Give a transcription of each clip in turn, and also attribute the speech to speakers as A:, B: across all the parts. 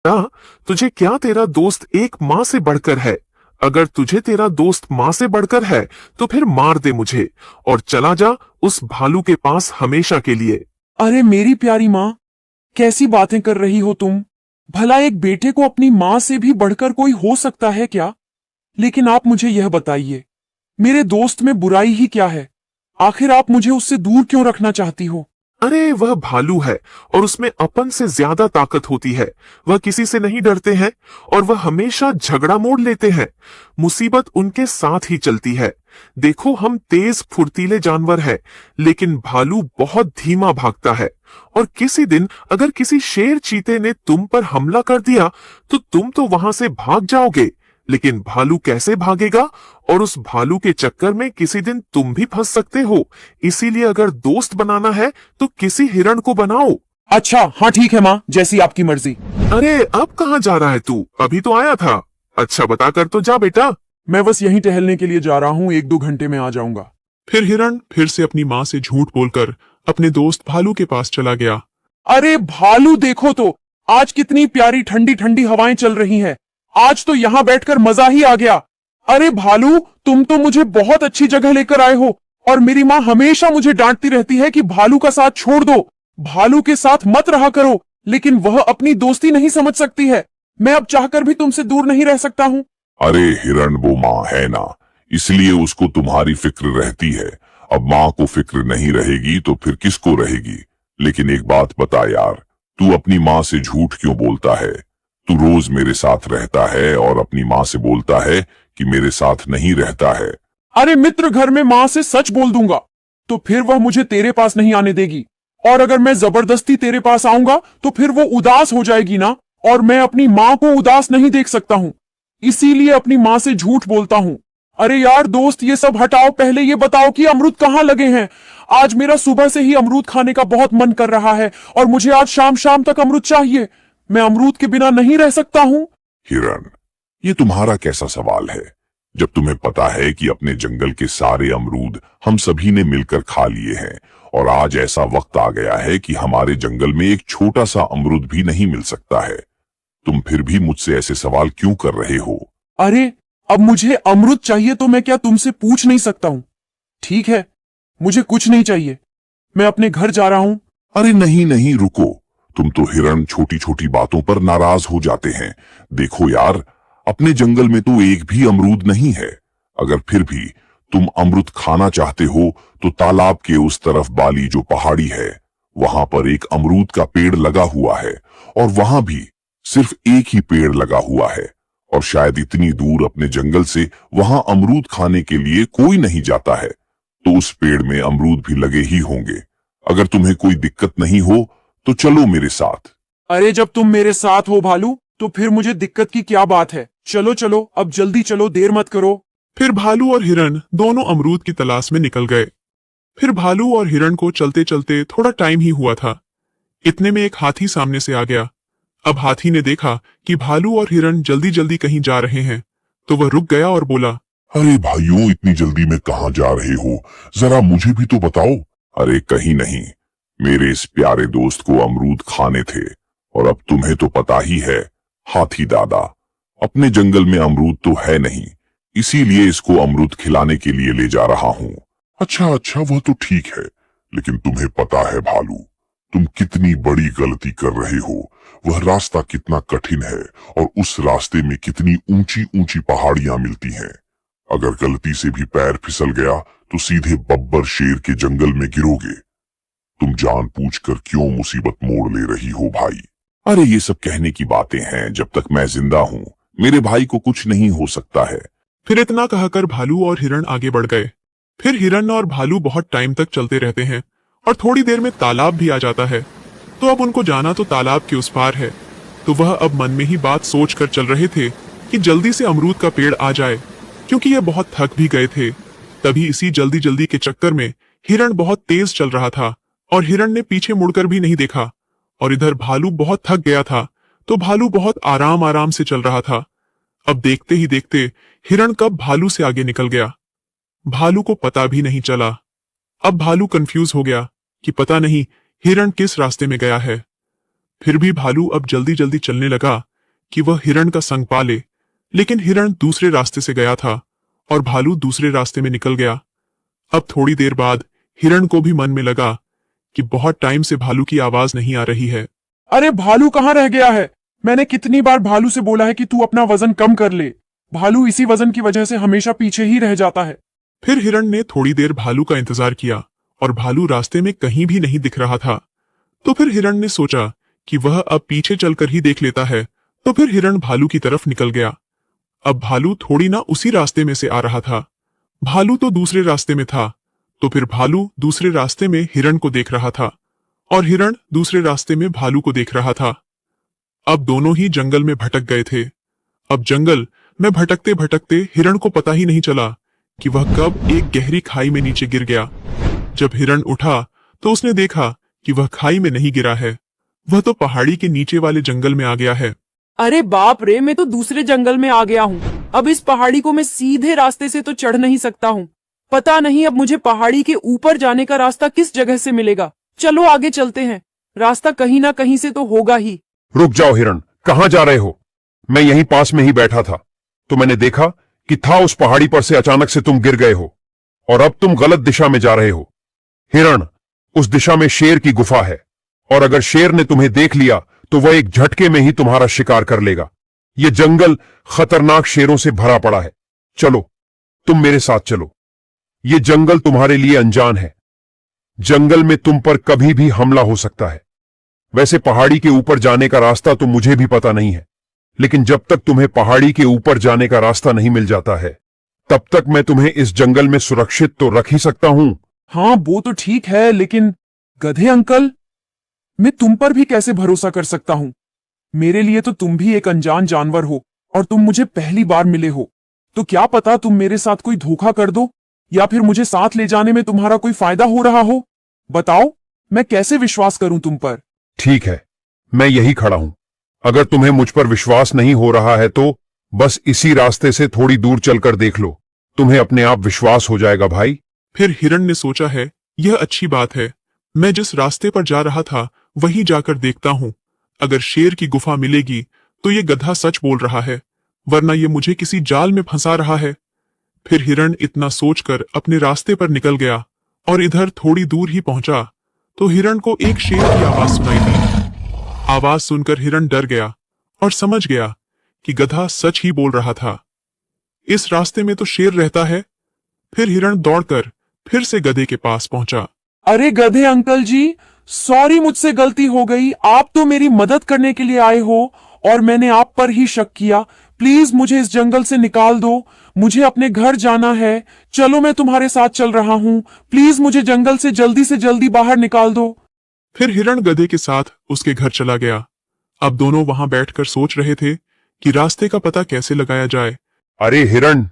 A: बेटा, तुझे क्या तेरा दोस्त एक माँ से बढ़कर है? अगर तुझे तेरा दोस्त माँ से बढ़कर है तो फिर मार दे मुझे और चला जा उस भालू के पास हमेशा के लिए।
B: अरे मेरी प्यारी माँ, कैसी बातें कर रही हो तुम? भला एक बेटे को अपनी माँ से भी बढ़कर कोई हो सकता है क्या? लेकिन आप मुझे यह बताइए, मेरे दोस्त में बुराई ही क्या है? आखिर आप मुझे उससे दूर क्यों रखना चाहती हो?
A: अरे वह भालू है और उसमें अपन से ज्यादा ताकत होती है। वह किसी से नहीं डरते हैं और वह हमेशा झगड़ा मोड़ लेते हैं। मुसीबत उनके साथ ही चलती है। देखो, हम तेज फुर्तीले जानवर हैं, लेकिन भालू बहुत धीमा भागता है। और किसी दिन अगर किसी शेर चीते ने तुम पर हमला कर दिया तो तुम तो वहां से भाग जाओगे, लेकिन भालू कैसे भागेगा? और उस भालू के चक्कर में किसी दिन तुम भी फंस सकते हो। इसीलिए अगर दोस्त बनाना है तो किसी हिरण को बनाओ।
B: अच्छा, हाँ ठीक है माँ, जैसी आपकी मर्जी।
A: अरे अब कहाँ जा रहा है तू? अभी तो आया था। अच्छा बता कर तो जा बेटा।
B: मैं बस यहीं टहलने के लिए जा रहा हूँ, 1-2 घंटे में आ जाऊंगा।
C: फिर हिरण फिर से अपनी माँ से झूठ बोलकर अपने दोस्त भालू के पास चला गया।
B: अरे भालू, देखो तो आज कितनी प्यारी ठंडी ठंडी हवाएं चल रही हैं। आज तो यहाँ बैठकर मजा ही आ गया। अरे भालू, तुम तो मुझे बहुत अच्छी जगह लेकर आए हो और मेरी माँ हमेशा मुझे डांटती रहती है कि भालू का साथ छोड़ दो, भालू के साथ मत रहा करो, लेकिन वह अपनी दोस्ती नहीं समझ सकती है। मैं अब चाहकर भी तुमसे दूर नहीं रह सकता हूँ।
D: अरे हिरण, वो माँ है ना, इसलिए उसको तुम्हारी फिक्र रहती है। अब माँ को फिक्र नहीं रहेगी तो फिर किसको रहेगी? लेकिन एक बात बता यार, तू अपनी माँ से झूठ क्यों बोलता है? तू रोज मेरे साथ रहता है और अपनी माँ से बोलता है कि मेरे साथ नहीं रहता है।
B: अरे मित्र, घर में माँ से सच बोल दूंगा तो फिर वह मुझे तेरे पास नहीं आने देगी, और अगर मैं जबरदस्ती तेरे पास आऊंगा तो फिर वो उदास हो जाएगी ना, और मैं अपनी माँ को उदास नहीं देख सकता हूँ। इसीलिए अपनी माँ से झूठ बोलता हूँ। अरे यार दोस्त, ये सब हटाओ, पहले ये बताओ कि अमरूद कहाँ लगे हैं। आज मेरा सुबह से ही अमरूद खाने का बहुत मन कर रहा है और मुझे आज शाम शाम तक अमरूद चाहिए। मैं अमरूद के बिना नहीं रह सकता हूँ।
D: हिरण, ये तुम्हारा कैसा सवाल है, जब तुम्हें पता है कि अपने जंगल के सारे अमरूद हम सभी ने मिलकर खा लिए हैं और आज ऐसा वक्त आ गया है कि हमारे जंगल में एक छोटा सा अमरूद भी नहीं मिल सकता है। तुम फिर भी मुझसे ऐसे सवाल क्यों कर रहे हो?
B: अरे, अब मुझे अमरूद चाहिए तो मैं क्या तुमसे पूछ नहीं सकता हूँ? ठीक है, मुझे कुछ नहीं चाहिए, मैं अपने घर जा रहा हूँ।
D: अरे नहीं नहीं, रुको। तुम तो हिरण छोटी छोटी बातों पर नाराज हो जाते हैं। देखो यार, अपने जंगल में तो एक भी अमरूद नहीं है। अगर फिर भी तुम अमरूद खाना चाहते हो तो तालाब के उस तरफ वाली जो पहाड़ी है, वहां पर एक अमरूद का पेड़ लगा हुआ है और वहां भी सिर्फ एक ही पेड़ लगा हुआ है। और शायद इतनी दूर अपने जंगल से वहां अमरूद खाने के लिए कोई नहीं जाता है, तो उस पेड़ में अमरूद भी लगे ही होंगे। अगर तुम्हें कोई दिक्कत नहीं हो तो चलो मेरे साथ।
B: अरे जब तुम मेरे साथ हो भालू, तो फिर मुझे दिक्कत की क्या बात है? चलो चलो, अब जल्दी चलो, देर मत करो।
C: फिर भालू और हिरण दोनों अमरूद की तलाश में निकल गए। फिर भालू और हिरण को चलते चलते थोड़ा टाइम ही हुआ था। इतने में एक हाथी सामने से आ गया। अब हाथी ने देखा कि भालू और हिरण जल्दी जल्दी कहीं जा रहे हैं, तो वह रुक गया और बोला,
D: अरे भाइयों, इतनी जल्दी में कहाँ जा रहे हो? जरा मुझे भी तो बताओ। अरे कहीं नहीं, मेरे इस प्यारे दोस्त को अमरूद खाने थे और अब तुम्हें तो पता ही है हाथी दादा, अपने जंगल में अमरूद तो है नहीं, इसीलिए इसको अमरूद खिलाने के लिए ले जा रहा हूँ। अच्छा अच्छा, वह तो ठीक है, लेकिन तुम्हें पता है भालू, तुम कितनी बड़ी गलती कर रहे हो। वह रास्ता कितना कठिन है और उस रास्ते में कितनी ऊंची ऊंची पहाड़ियां मिलती हैं। अगर गलती से भी पैर फिसल गया तो सीधे बब्बर शेर के जंगल में गिरोगे। तुम जानबूझकर क्यों मुसीबत मोड़ ले रही हो भाई? अरे ये सब कहने की बातें हैं, जब तक मैं जिंदा हूँ मेरे भाई को कुछ नहीं हो सकता है।
C: फिर इतना कहकर भालू और हिरण आगे बढ़ गए। फिर हिरण और भालू बहुत टाइम तक चलते रहते हैं और थोड़ी देर में तालाब भी आ जाता है। तो अब उनको जाना तो तालाब के उस पार है, तो वह अब मन में ही बात सोच कर चल रहे थे कि जल्दी से अमरूद का पेड़ आ जाए, क्योंकि ये बहुत थक भी गए थे। तभी इसी जल्दी जल्दी के चक्कर में हिरण बहुत तेज चल रहा था और हिरण ने पीछे मुड़कर भी नहीं देखा। और इधर भालू बहुत थक गया था, तो भालू बहुत आराम आराम से चल रहा था। अब देखते ही देखते हिरण कब भालू से आगे निकल गया, भालू को पता भी नहीं चला। अब भालू कंफ्यूज हो गया कि पता नहीं हिरण किस रास्ते में गया है। फिर भी भालू अब जल्दी जल्दी चलने लगा कि वह हिरण का संग पाले, लेकिन हिरण दूसरे रास्ते से गया था और भालू दूसरे रास्ते में निकल गया। अब थोड़ी देर बाद हिरण को भी मन में लगा कि बहुत टाइम से भालू की आवाज नहीं आ रही है।
B: अरे भालू कहाँ रह गया है? मैंने कितनी बार भालू से बोला है कि तू अपना वजन कम कर ले। भालू इसी वजन की वजह से हमेशा पीछे ही रह जाता है।
C: फिर हिरण ने थोड़ी देर भालू का इंतजार किया और भालू रास्ते में कहीं भी नहीं दिख रहा था। तो फिर हिरण ने सोचा कि वह अब पीछे चलकर ही देख लेता है। तो फिर हिरण भालू की तरफ निकल गया। अब भालू थोड़ी ना उसी रास्ते में से आ रहा था। भालू तो दूसरे रास्ते में था। तो फिर भालू दूसरे रास्ते में हिरण को देख रहा था और हिरण दूसरे रास्ते में भालू को देख रहा था। अब दोनों ही जंगल में भटक गए थे। अब जंगल में भटकते भटकते हिरण को पता ही नहीं चला कि वह कब एक गहरी खाई में नीचे गिर गया। जब हिरण उठा तो उसने देखा कि वह खाई में नहीं गिरा है, वह तो पहाड़ी के नीचे वाले जंगल में आ गया है।
E: अरे बाप रे, मैं तो दूसरे जंगल में आ गया हूँ। अब इस पहाड़ी को मैं सीधे रास्ते से तो चढ़ नहीं सकता हूँ। पता नहीं अब मुझे पहाड़ी के ऊपर जाने का रास्ता किस जगह से मिलेगा। चलो आगे चलते हैं, रास्ता कहीं ना कहीं से तो होगा ही।
B: रुक जाओ हिरण, कहाँ जा रहे हो? मैं यहीं पास में ही बैठा था तो मैंने देखा कि था उस पहाड़ी पर से अचानक से तुम गिर गए हो और अब तुम गलत दिशा में जा रहे हो। हिरण, उस दिशा में शेर की गुफा है और अगर शेर ने तुम्हें देख लिया तो वह एक झटके में ही तुम्हारा शिकार कर लेगा। ये जंगल खतरनाक शेरों से भरा पड़ा है। चलो, तुम मेरे साथ चलो। ये जंगल तुम्हारे लिए अनजान है। जंगल में तुम पर कभी भी हमला हो सकता है। वैसे पहाड़ी के ऊपर जाने का रास्ता तो मुझे भी पता नहीं है, लेकिन जब तक तुम्हें पहाड़ी के ऊपर जाने का रास्ता नहीं मिल जाता है तब तक मैं तुम्हें इस जंगल में सुरक्षित तो रख ही सकता हूं। हाँ, वो तो ठीक है, लेकिन गधे अंकल, मैं तुम पर भी कैसे भरोसा कर सकता हूं? मेरे लिए तो तुम भी एक अनजान जानवर हो और तुम मुझे पहली बार मिले हो। तो क्या पता तुम मेरे साथ कोई धोखा कर दो या फिर मुझे साथ ले जाने में तुम्हारा कोई फायदा हो रहा हो। बताओ, मैं कैसे विश्वास करूं तुम पर? ठीक है, मैं यही खड़ा हूं। अगर तुम्हें मुझ पर विश्वास नहीं हो रहा है तो बस इसी रास्ते से थोड़ी दूर चलकर देख लो, तुम्हें अपने आप विश्वास हो जाएगा भाई।
C: फिर हिरण ने सोचा है, यह अच्छी बात है, मैं जिस रास्ते पर जा रहा था वहीं जाकर देखता हूं। अगर शेर की गुफा मिलेगी तो ये गधा सच बोल रहा है, वरना ये मुझे किसी जाल में फंसा रहा है। फिर हिरण इतना सोचकर अपने रास्ते पर निकल गया और इधर थोड़ी दूर ही पहुंचा तो हिरण को एक शेर की आवाज सुनाई दी। आवाज सुनकर हिरण डर गया और समझ गया कि गधा सच ही बोल रहा था। इस रास्ते में तो शेर रहता है। फिर हिरण दौड़कर फिर से गधे के पास पहुंचा।
B: अरे गधे अंकल जी, सॉरी, मुझसे गलती हो गई। आप तो मेरी मदद करने के लिए आए हो और मैंने आप पर ही शक किया। प्लीज मुझे इस जंगल से निकाल दो, मुझे अपने घर जाना है। चलो, मैं तुम्हारे साथ चल रहा हूँ। प्लीज मुझे जंगल से जल्दी बाहर निकाल दो।
C: फिर हिरण गधे के साथ उसके घर चला गया। अब दोनों वहां बैठकर सोच रहे थे कि रास्ते का पता कैसे लगाया जाए।
B: अरे हिरण,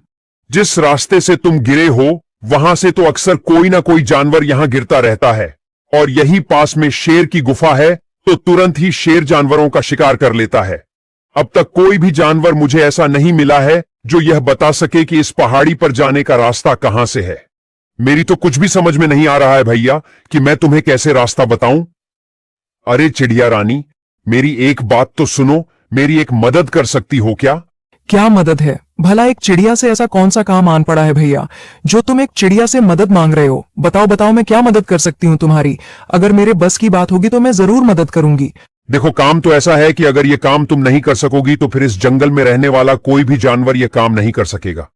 B: जिस रास्ते से तुम गिरे हो वहां से तो अक्सर कोई ना कोई जानवर यहां गिरता रहता है और यही पास में शेर की गुफा है तो तुरंत ही शेर जानवरों का शिकार कर लेता है। अब तक कोई भी जानवर मुझे ऐसा नहीं मिला है जो यह बता सके कि इस पहाड़ी पर जाने का रास्ता कहां से है। मेरी तो कुछ भी समझ में नहीं आ रहा है भैया कि मैं तुम्हें कैसे रास्ता बताऊं। अरे चिड़िया रानी, मेरी एक बात तो सुनो, मेरी एक मदद कर सकती हो क्या?
E: क्या मदद है? भला एक चिड़िया से ऐसा कौन सा काम आन पड़ा है भैया जो तुम एक चिड़िया से मदद मांग रहे हो? बताओ बताओ, मैं क्या मदद कर सकती हूँ तुम्हारी? अगर मेरे बस की बात होगी तो मैं जरूर मदद करूंगी।
B: देखो, काम तो ऐसा है कि अगर ये काम तुम नहीं कर सकोगी तो फिर इस जंगल में रहने वाला कोई भी जानवर ये काम नहीं कर सकेगा।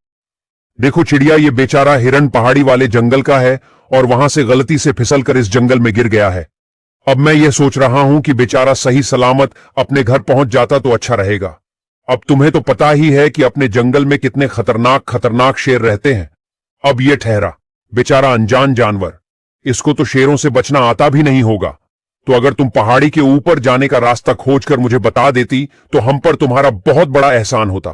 B: देखो चिड़िया, ये बेचारा हिरण पहाड़ी वाले जंगल का है और वहां से गलती से फिसलकर इस जंगल में गिर गया है। अब मैं ये सोच रहा हूं कि बेचारा सही सलामत अपने घर पहुंच जाता तो अच्छा रहेगा। अब तुम्हें तो पता ही है कि अपने जंगल में कितने खतरनाक शेर रहते हैं। अब ये ठहरा बेचारा अनजान जानवर, इसको तो शेरों से बचना आता भी नहीं होगा। तो अगर तुम पहाड़ी के ऊपर जाने का रास्ता खोजकर मुझे बता देती तो हम पर तुम्हारा बहुत बड़ा एहसान होता।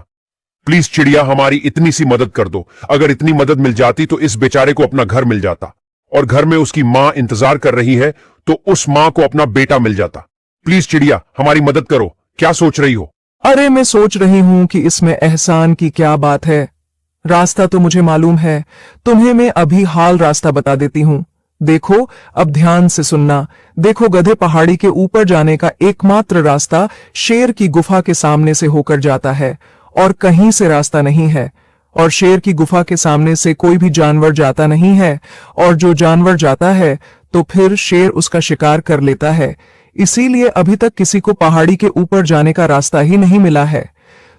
B: प्लीज चिड़िया, हमारी इतनी सी मदद कर दो। अगर इतनी मदद मिल जाती तो इस बेचारे को अपना घर मिल जाता और घर में उसकी मां इंतजार कर रही है तो उस मां को अपना बेटा मिल जाता। प्लीज चिड़िया, हमारी मदद करो। क्या सोच रही हो?
E: अरे मैं सोच रही हूँ कि इसमें एहसान की क्या बात है। रास्ता तो मुझे मालूम है, तुम्हें मैं अभी हाल रास्ता बता देती हूँ।
F: देखो, अब ध्यान से सुनना। देखो गधे, पहाड़ी के ऊपर जाने का एकमात्र रास्ता शेर की गुफा के सामने से होकर जाता है और कहीं से रास्ता नहीं है। और शेर की गुफा के सामने से कोई भी जानवर जाता नहीं है, और जो जानवर जाता है तो फिर शेर उसका शिकार कर लेता है। इसीलिए अभी तक किसी को पहाड़ी के ऊपर जाने का रास्ता ही नहीं मिला है।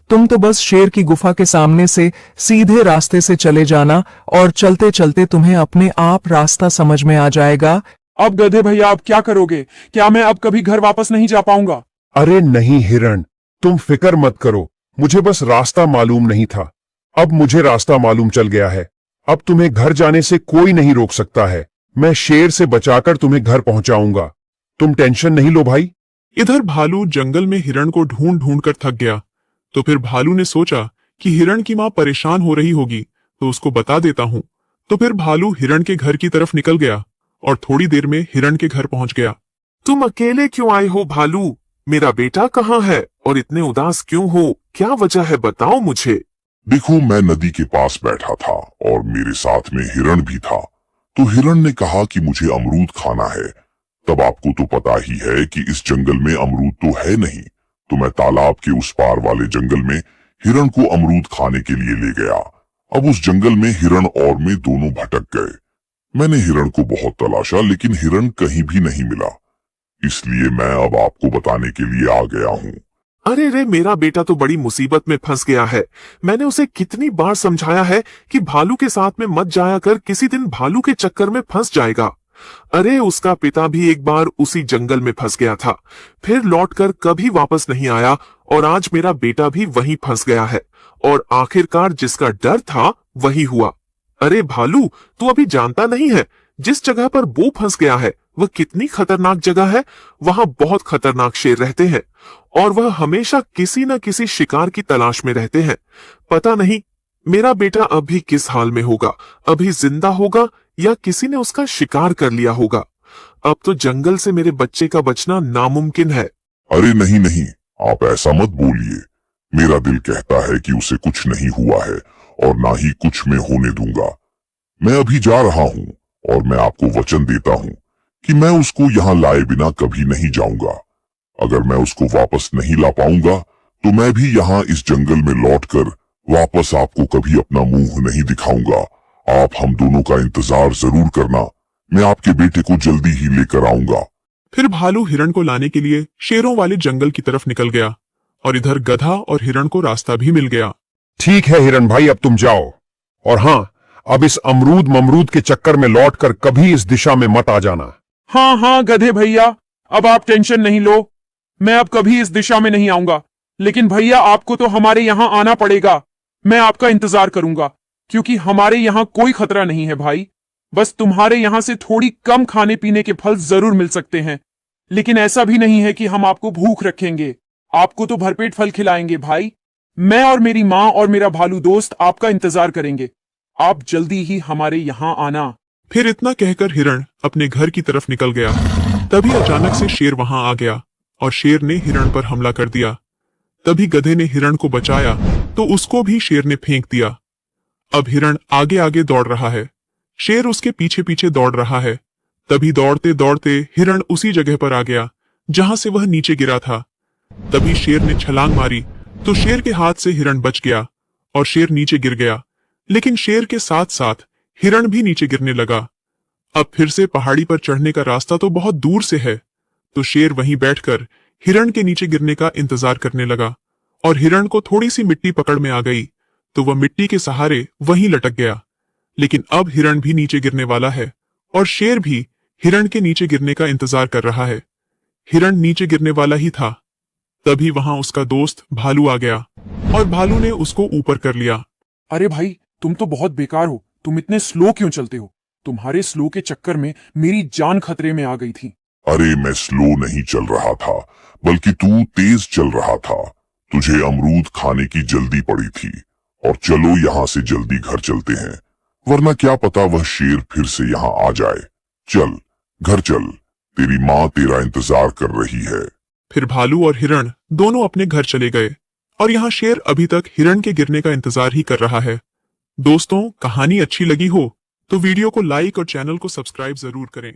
F: तुम तो बस शेर की गुफा के सामने से सीधे रास्ते से चले जाना और चलते चलते तुम्हें अपने आप रास्ता समझ में आ जाएगा।
B: अब गधे भैया, अब क्या करोगे? क्या मैं अब कभी घर वापस नहीं जा पाऊंगा?
G: अरे नहीं हिरण, तुम फिक्र मत करो, मुझे बस रास्ता मालूम नहीं था, अब मुझे रास्ता मालूम चल गया है। अब तुम्हें घर जाने से कोई नहीं रोक सकता है। मैं शेर से बचाकर तुम्हें घर पहुंचाऊंगा, तुम टेंशन नहीं लो भाई।
C: इधर भालू जंगल में हिरण को ढूंढ ढूंढ कर थक गया। तो फिर भालू ने सोचा कि हिरण की मां परेशान हो रही होगी तो उसको बता देता हूं। तो फिर भालू हिरण के घर की तरफ निकल गया और थोड़ी देर में हिरण के घर पहुंच गया।
A: तुम अकेले क्यों आए हो भालू? मेरा बेटा कहाँ है और इतने उदास क्यों हो? क्या वजह है, बताओ मुझे।
D: देखो, मैं नदी के पास बैठा था और मेरे साथ में हिरण भी था। तो हिरण ने कहा कि मुझे अमरूद खाना है। तब आपको तो पता ही है कि इस जंगल में अमरूद तो है नहीं, तो मैं तालाब के उस पार वाले जंगल में हिरण को अमरूद खाने के लिए ले गया। अब उस जंगल में हिरण और मैं दोनों भटक गए। मैंने हिरण को बहुत तलाशा लेकिन हिरण कहीं भी नहीं मिला, इसलिए मैं अब आपको बताने के लिए आ गया हूँ।
A: अरे रे, मेरा बेटा तो बड़ी मुसीबत में फंस गया है। मैंने उसे कितनी बार समझाया है कि भालू के साथ में मत जाया कर, किसी दिन भालू के चक्कर में फंस जाएगा। अरे उसका पिता भी एक बार उसी जंगल में फंस गया था, फिर लौटकर कभी वापस नहीं आया, और आज मेरा बेटा भी वहीं फंस गया है, और आखिरकार जिसका डर था वही हुआ। अरे भालू, तू अभी जानता नहीं है जिस जगह पर वो फंस गया है वह कितनी खतरनाक जगह है। वहां बहुत खतरनाक शेर रहते हैं और वह हमेशा किसी न किसी शिकार की तलाश में रहते हैं। पता नहीं मेरा बेटा अभी किस हाल में होगा, अभी जिंदा होगा या किसी ने उसका शिकार कर लिया होगा। अब तो जंगल से मेरे बच्चे का बचना नामुमकिन है।
D: अरे नहीं नहीं, आप ऐसा मत बोलिए। मेरा दिल कहता है कि उसे कुछ नहीं हुआ है और ना ही कुछ मैं होने दूंगा। मैं अभी जा रहा हूँ और मैं आपको वचन देता हूँ कि मैं उसको यहाँ लाए बिना कभी नहीं जाऊंगा। अगर मैं उसको वापस नहीं ला पाऊंगा तो मैं भी यहाँ इस जंगल में लौटकर वापस आपको कभी अपना मुंह नहीं दिखाऊंगा। आप हम दोनों का इंतजार जरूर करना, मैं आपके बेटे को जल्दी ही लेकर आऊंगा।
C: फिर भालू हिरण को लाने के लिए शेरों वाले जंगल की तरफ निकल गया और इधर गधा और हिरण को रास्ता भी मिल गया।
G: ठीक है हिरण भाई, अब तुम जाओ, और हाँ, अब इस अमरूद ममरूद के चक्कर में लौटकर कभी इस दिशा में मत आ जाना।
B: हाँ हाँ गधे भैया, अब आप टेंशन नहीं लो, मैं अब कभी इस दिशा में नहीं आऊंगा। लेकिन भैया, आपको तो हमारे यहाँ आना पड़ेगा, मैं आपका इंतजार करूंगा, क्योंकि हमारे यहाँ कोई खतरा नहीं है भाई। बस तुम्हारे यहाँ से थोड़ी कम खाने पीने के फल जरूर मिल सकते हैं, लेकिन ऐसा भी नहीं है कि हम आपको भूख रखेंगे, आपको तो भरपेट फल खिलाएंगे भाई। मैं और मेरी माँ और मेरा भालू दोस्त आपका इंतजार करेंगे, आप जल्दी ही हमारे यहाँ आना।
C: फिर इतना कहकर हिरण अपने घर की तरफ निकल गया। तभी अचानक से शेर वहां आ गया और शेर ने हिरण पर हमला कर दिया। तभी गधे ने हिरण को बचाया तो उसको भी शेर ने फेंक दिया। अब हिरण आगे आगे दौड़ रहा है, शेर उसके पीछे पीछे दौड़ रहा है। तभी दौड़ते दौड़ते हिरण उसी जगह पर आ गया जहां से वह नीचे गिरा था। तभी शेर ने छलांग मारी तो शेर के हाथ से हिरण बच गया और शेर नीचे गिर गया, लेकिन शेर के साथ साथ हिरण भी नीचे गिरने लगा। अब फिर से पहाड़ी पर चढ़ने का रास्ता तो बहुत दूर से है, तो शेर वहीं बैठकर हिरण के नीचे गिरने का इंतजार करने लगा, और हिरण को थोड़ी सी मिट्टी पकड़ में आ गई तो वह मिट्टी के सहारे वहीं लटक गया। लेकिन अब हिरण भी नीचे गिरने वाला है और शेर भी हिरण के नीचे गिरने का इंतजार कर रहा है। हिरण नीचे गिरने वाला ही था, तभी वहां उसका दोस्त भालू आ गया और भालू ने उसको ऊपर कर लिया।
B: अरे भाई, तुम तो बहुत बेकार हो, तुम इतने स्लो क्यों चलते हो? तुम्हारे स्लो के चक्कर में मेरी जान खतरे में आ गई थी।
D: अरे मैं स्लो नहीं चल रहा था, बल्कि तू तेज चल रहा था। तुझे अमरूद खाने की जल्दी पड़ी थी, और चलो यहाँ से जल्दी घर चलते हैं, वरना क्या पता वह शेर फिर से यहाँ आ जाए। चल घर चल, तेरी माँ तेरा इंतजार कर रही है।
C: फिर भालू और हिरण दोनों अपने घर चले गए और यहाँ शेर अभी तक हिरण के गिरने का इंतजार ही कर रहा है। दोस्तों, कहानी अच्छी लगी हो तो वीडियो को लाइक और चैनल को सब्सक्राइब जरूर करें।